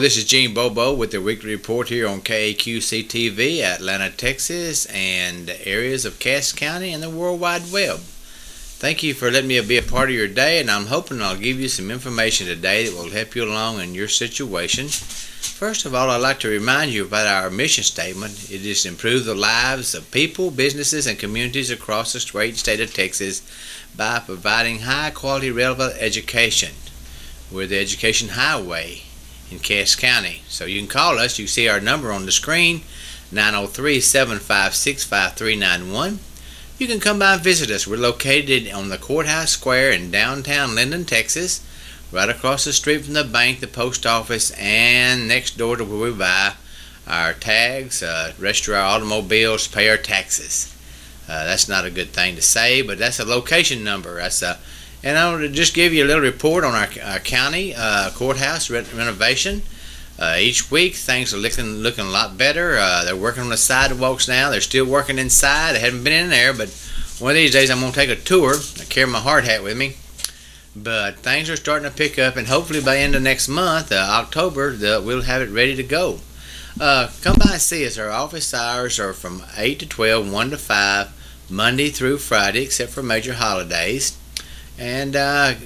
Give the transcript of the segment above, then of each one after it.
This is Bobo with the weekly report here on KAQC-TV, Atlanta, Texas, and areas of Cass County and the World Wide Web. Thank you for letting me be a part of your day, and I'm hoping I'll give you some information today that will help you along in your situation. First of all, I'd like to remind you about our mission statement. It is to improve the lives of people, businesses, and communities across the great state of Texas by providing high-quality, relevant education. We're the Education Highway in Cass County. So you can call us. You can see our number on the screen, 903-756-5391. You can come by and visit us. We're located on the Courthouse Square in downtown Linden, Texas, right across the street from the bank, the post office, and next door to where we buy our tags, register our automobiles, pay our taxes. That's not a good thing to say, but that's a location number. And I want to just give you a little report on our county courthouse renovation. Each week things are looking a lot better. They're working on the sidewalks now. They're still working inside. I haven't been in there, but one of these days I'm going to take a tour. I carry my hard hat with me. But things are starting to pick up, and hopefully by the end of next month, October, we'll have it ready to go. Come by and see us. Our office hours are from 8 to 12, 1 to 5, Monday through Friday, except for major holidays. And our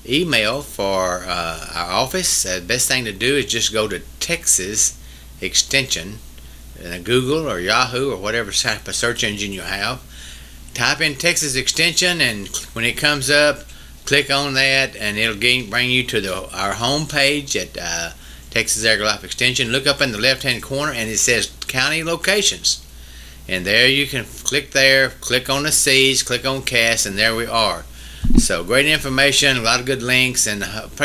email for our office, the best thing to do is just go to Texas Extension in Google or Yahoo or whatever type of search engine you have. Type in Texas Extension, and when it comes up, click on that, and it'll bring you to our home page at Texas AgriLife Extension. Look up in the left-hand corner, and it says County Locations. And there you can click there, click on the C's, click on Cass, and there we are. So great information, a lot of good links, and hope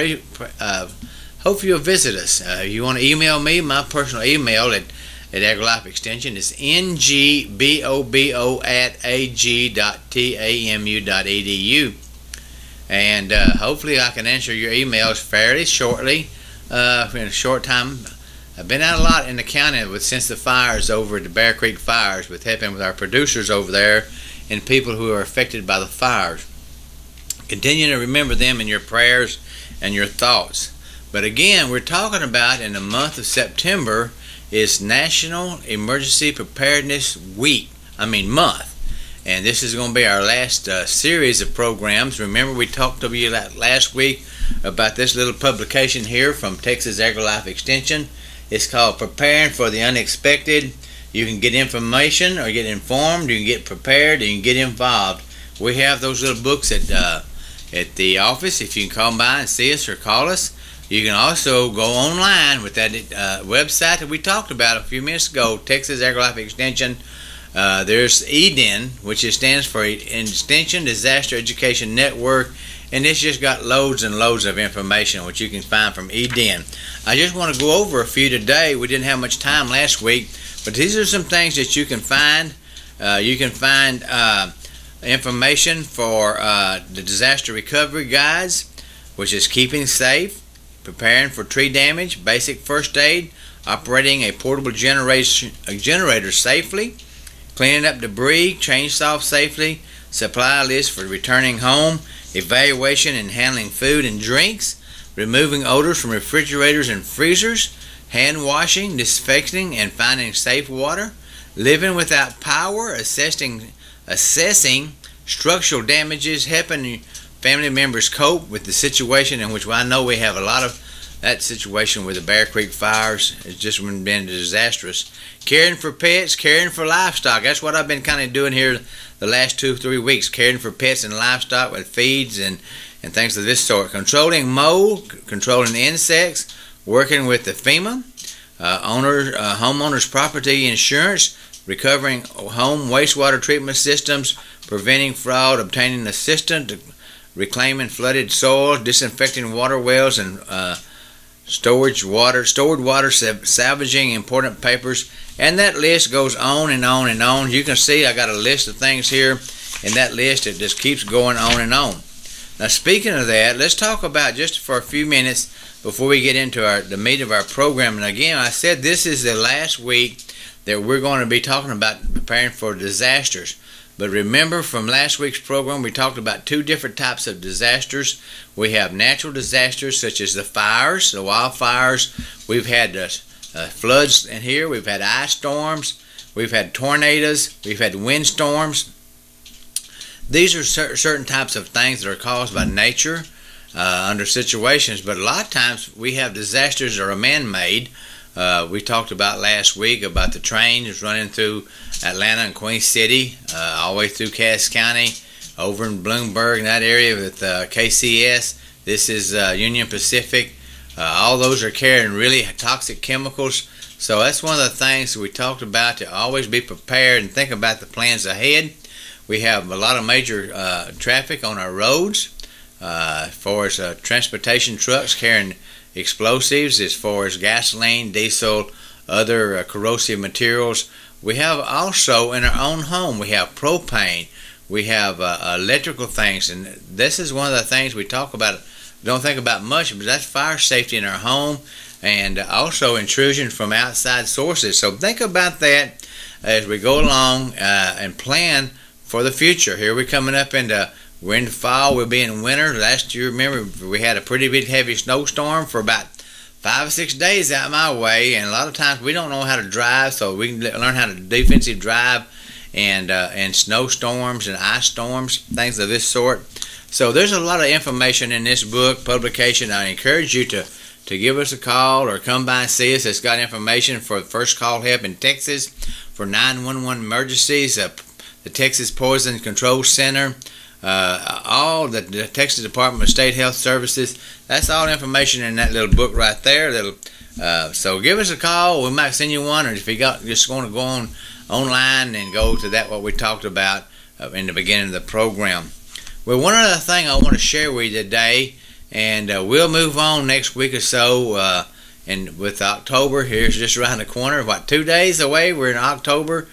you'll visit us. If you want to email me, my personal email at AgriLife Extension is ngbobo@ag.tamu.edu. And hopefully I can answer your emails fairly shortly in a short time. I've been out a lot in the county since the fires over at the Bear Creek fires, with helping with our producers over there and people who are affected by the fires. Continue to remember them in your prayers and your thoughts. But again, we're talking about in the month of September is National Emergency Preparedness month. And this is going to be our last series of programs. Remember, we talked to you last week about this little publication here from Texas AgriLife Extension. It's called Preparing for the Unexpected. You can get information or get informed. You can get prepared, and you can get involved. We have those little books at the office. If you can come by and see us or call us. You can also go online with that website that we talked about a few minutes ago, Texas AgriLife Extension. There's EDEN, which stands for Extension Disaster Education Network, and it's just got loads and loads of information which you can find from EDEN. I just want to go over a few today. We didn't have much time last week, but these are some things that you can find. You can find information for the disaster recovery guides, which is keeping safe, preparing for tree damage, basic first aid, operating a portable generator safely, cleaning up debris, chainsaw safely, supply list for returning home, evaluation and handling food and drinks, removing odors from refrigerators and freezers, hand washing, disinfecting and finding safe water, living without power, assessing structural damages, helping family members cope with the situation, in which I know we have a lot of that situation with the Bear Creek fires. It's just been disastrous. Caring for pets, caring for livestock. That's what I've been kind of doing here the last 2-3 weeks, caring for pets and livestock with feeds and things of this sort. Controlling mold, controlling insects, working with the FEMA, homeowners property insurance, recovering home wastewater treatment systems, preventing fraud, obtaining assistance, reclaiming flooded soil, disinfecting water wells and stored water, salvaging important papers, and that list goes on and on and on. You can see I got a list of things here in that list. It just keeps going on and on. Now, speaking of that, let's talk about, just for a few minutes before we get into the meat of our program. And again, I said this is the last week that we're going to be talking about preparing for disasters. But remember from last week's program, we talked about two different types of disasters. We have natural disasters such as the fires, the wildfires. We've had floods in here. We've had ice storms. We've had tornadoes. We've had windstorms. These are certain types of things that are caused by nature under situations. But a lot of times we have disasters that are man-made. We talked about last week about the trains running through Atlanta and Queen City, all the way through Cass County, over in Bloomberg, in that area with KCS. This is Union Pacific. All those are carrying really toxic chemicals. So that's one of the things we talked about, to always be prepared and think about the plans ahead. We have a lot of major traffic on our roads as far as transportation trucks carrying explosives, as far as gasoline, diesel, other corrosive materials. We have also in our own home, we have propane, we have electrical things, and this is one of the things we talk about, don't think about much, but that's fire safety in our home, and also intrusion from outside sources. So think about that as we go along and plan for the future. Here we're coming up we're in the fall, we'll be in winter. Last year, remember, we had a pretty big heavy snowstorm for about 5 or 6 days out my way, and a lot of times we don't know how to drive, so we can learn how to defensive drive and snowstorms and ice storms, things of this sort. So there's a lot of information in this book, publication. I encourage you to give us a call or come by and see us. It's got information for first call help in Texas, for 911 emergencies, the Texas Poison Control Center, all the Texas Department of State Health Services. That's all information in that little book right there. So give us a call. We might send you one, or if you just want to go online and go to that what we talked about in the beginning of the program. Well, one other thing I want to share with you today, and we'll move on next week or so. And with October, here's just around the corner. 2 days away? We're in October.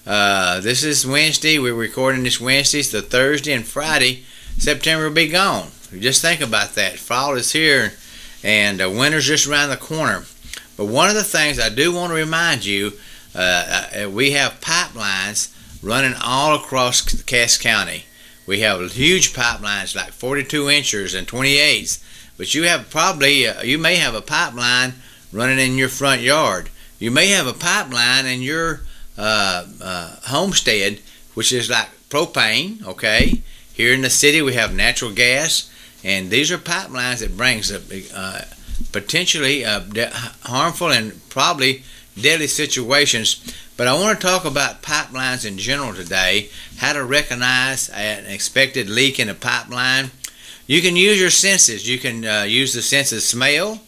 This is Wednesday. We're recording this Wednesday, so Thursday and Friday, September will be gone. Just think about that. Fall is here, and winter's just around the corner. But one of the things I do want to remind you, we have pipelines running all across Cass County. We have huge pipelines like 42 inches and 28s. But you have you may have a pipeline running in your front yard. You may have a pipeline in your homestead, which is like propane. Okay, here in the city we have natural gas, and these are pipelines that brings potentially harmful and probably deadly situations. But I want to talk about pipelines in general today, how to recognize an expected leak in a pipeline. You can use your senses. You can use the sense of smell,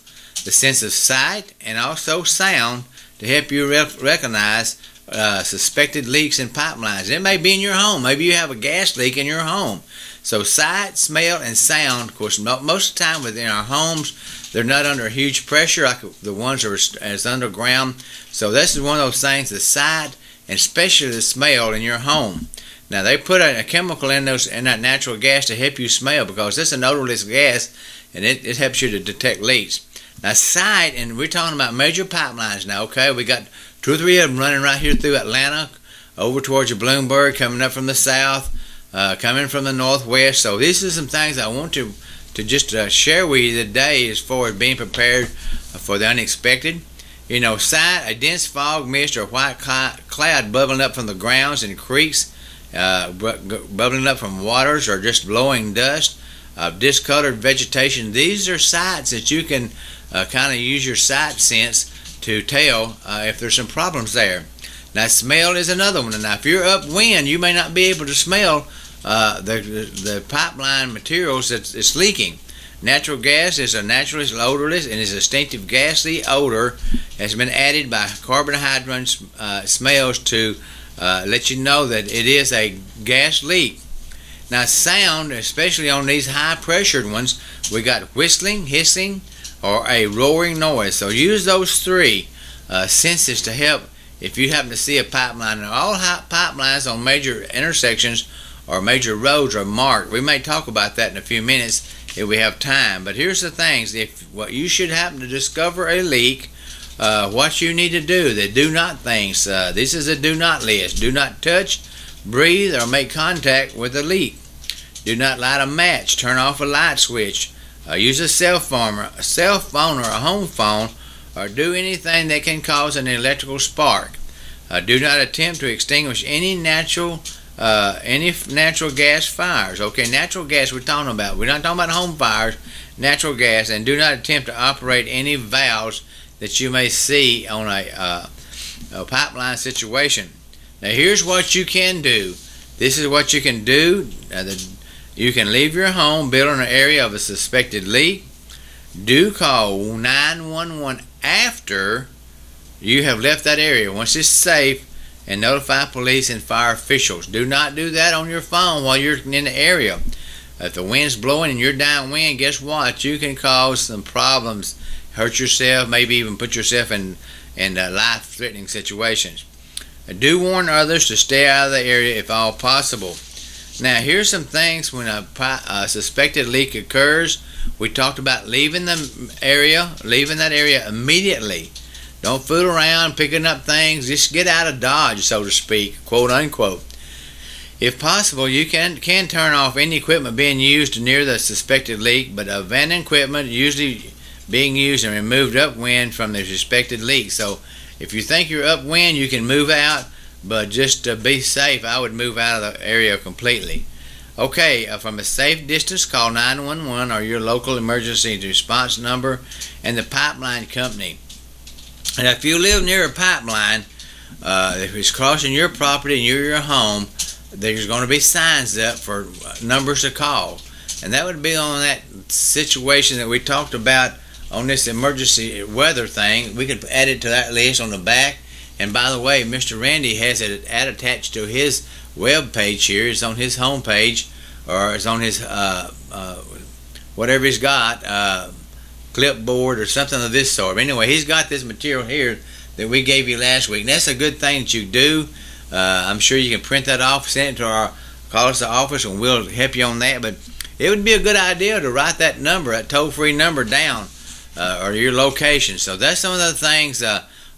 the sense of sight, and also sound to help you recognize suspected leaks in pipelines. It may be in your home. Maybe you have a gas leak in your home. So sight, smell, and sound, of course, most of the time within our homes, they're not under huge pressure like the ones that are as underground. So this is one of those things, the sight and especially the smell in your home. Now they put a chemical in that natural gas to help you smell, because it's an odorless gas, and it helps you to detect leaks. Now sight, and we're talking about major pipelines now, okay? We got 2 or 3 of them running right here through Atlanta, over towards Bloomberg, coming up from the south, coming from the northwest. So these are some things I want to just share with you today as far as being prepared for the unexpected. You know, sight, a dense fog, mist, or white cloud bubbling up from the grounds and creeks, bubbling up from waters, or just blowing dust, discolored vegetation. These are sights that you can kind of use your sight sense to tell if there's some problems there. Now smell is another one. Now if you're upwind, you may not be able to smell the pipeline materials that's leaking. Natural gas is a naturally odorless, and its distinctive gassy odor has been added by carbon hydrants smells to let you know that it is a gas leak. Now sound, especially on these high pressured ones, we got whistling, hissing, or a roaring noise. So use those 3 senses to help if you happen to see a pipeline. And all pipelines on major intersections or major roads are marked. We may talk about that in a few minutes if we have time. But here's the things. If you should happen to discover a leak, what you need to do, the do not things. This is a do not list. Do not touch, breathe, or make contact with a leak. Do not light a match, turn off a light switch, use a cell phone or a home phone, or do anything that can cause an electrical spark. Do not attempt to extinguish any natural gas fires. Okay, natural gas we're talking about. We're not talking about home fires. Natural gas, and do not attempt to operate any valves that you may see on a pipeline situation. Now, here's what you can do. This is what you can do. You can leave your home built in an area of a suspected leak. Do call 911 after you have left that area, once it's safe, and notify police and fire officials. Do not do that on your phone while you're in the area. If the wind's blowing and you're downwind, guess what? You can cause some problems, hurt yourself, maybe even put yourself in life-threatening situations. Do warn others to stay out of the area if all possible. Now, here's some things when a suspected leak occurs. We talked about leaving that area immediately. Don't fool around picking up things. Just get out of Dodge, so to speak, quote unquote. If possible, you can turn off any equipment being used near the suspected leak, but abandoned equipment usually being used and removed upwind from the suspected leak. So if you think you're upwind, you can move out, but just to be safe, I would move out of the area completely. Okay, from a safe distance, call 911 or your local emergency response number and the pipeline company. And if you live near a pipeline, if it's crossing your property and you're your home, there's going to be signs up for numbers to call. And that would be on that situation that we talked about on this emergency weather thing. We could add it to that list on the back. And by the way, Mr. Randy has it attached to his web page here. It's on his home page, or it's on his whatever he's got, clipboard or something of this sort. But anyway, he's got this material here that we gave you last week. And that's a good thing that you do. I'm sure you can print that off, send it to call us the office, and we'll help you on that. But it would be a good idea to write that number, that toll-free number down, or your location. So that's some of the things.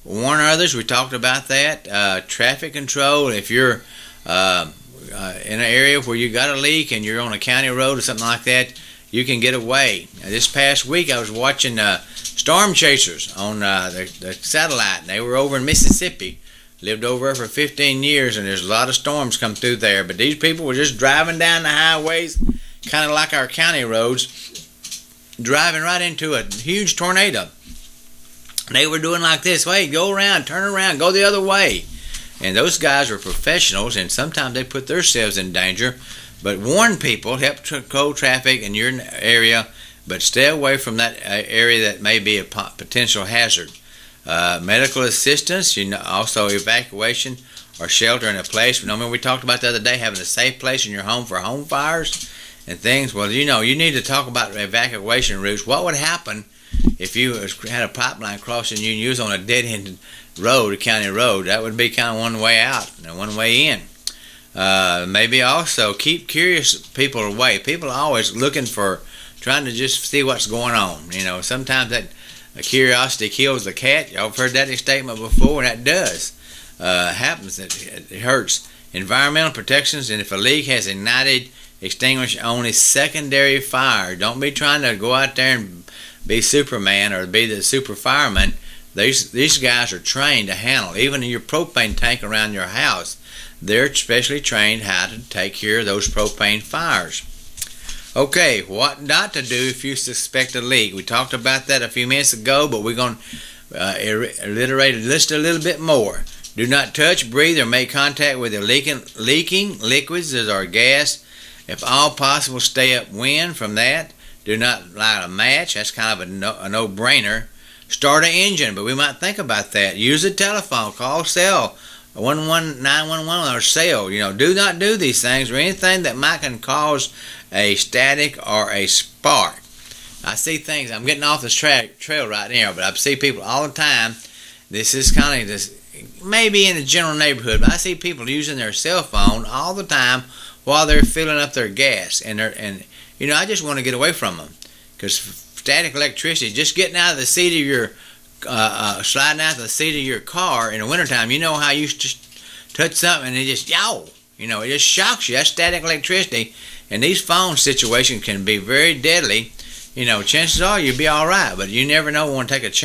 Warn others, we talked about that. Traffic control, if you're in an area where you got a leak and you're on a county road or something like that, you can get away. This past week I was watching Storm Chasers on the satellite, and they were over in Mississippi. Lived over there for 15 years, and there's a lot of storms come through there. But these people were just driving down the highways, kind of like our county roads, driving right into a huge tornado. They were doing like this: hey, go around, turn around, go the other way. And those guys are professionals, and sometimes they put themselves in danger. But warn people, help control traffic in your area, but stay away from that area that may be a potential hazard. Medical assistance, also evacuation or shelter in a place. Remember we talked about the other day, having a safe place in your home for home fires and things. Well, you need to talk about evacuation routes. What would happen if you had a pipeline crossing you and you was on a dead-end road, a county road? That would be kind of one way out and one way in. Maybe also keep curious people away. People are always looking for, trying to just see what's going on. Sometimes that curiosity kills the cat. Y'all have heard that statement before, and that does happens. It hurts. Environmental protections, and if a leak has ignited, extinguish only secondary fire. Don't be trying to go out there and be Superman or be the super fireman. These guys are trained to handle, even in your propane tank around your house. They're specially trained how to take care of those propane fires. Okay, what not to do if you suspect a leak. We talked about that a few minutes ago, but we're going to reiterate this a little bit more. Do not touch, breathe, or make contact with the leaking liquids or gas. If all possible, stay upwind from that. Do not light a match. That's kind of a no-brainer. Start an engine, but we might think about that. Use a telephone. Call cell 911 or cell. Do not do these things or anything that might can cause a static or a spark. I see things. I'm getting off this trail right now, but I see people all the time. This is kind of this, maybe in the general neighborhood, but I see people using their cell phone all the time while they're filling up their gas, and I just want to get away from them, because static electricity, just getting out of the seat of your sliding out of the seat of your car in the wintertime, you know how you just touch something and it just yow, You know, it just shocks you. That static electricity and these phone situations can be very deadly. You know, chances are you'll be all right, but you never know. Want to take a chance.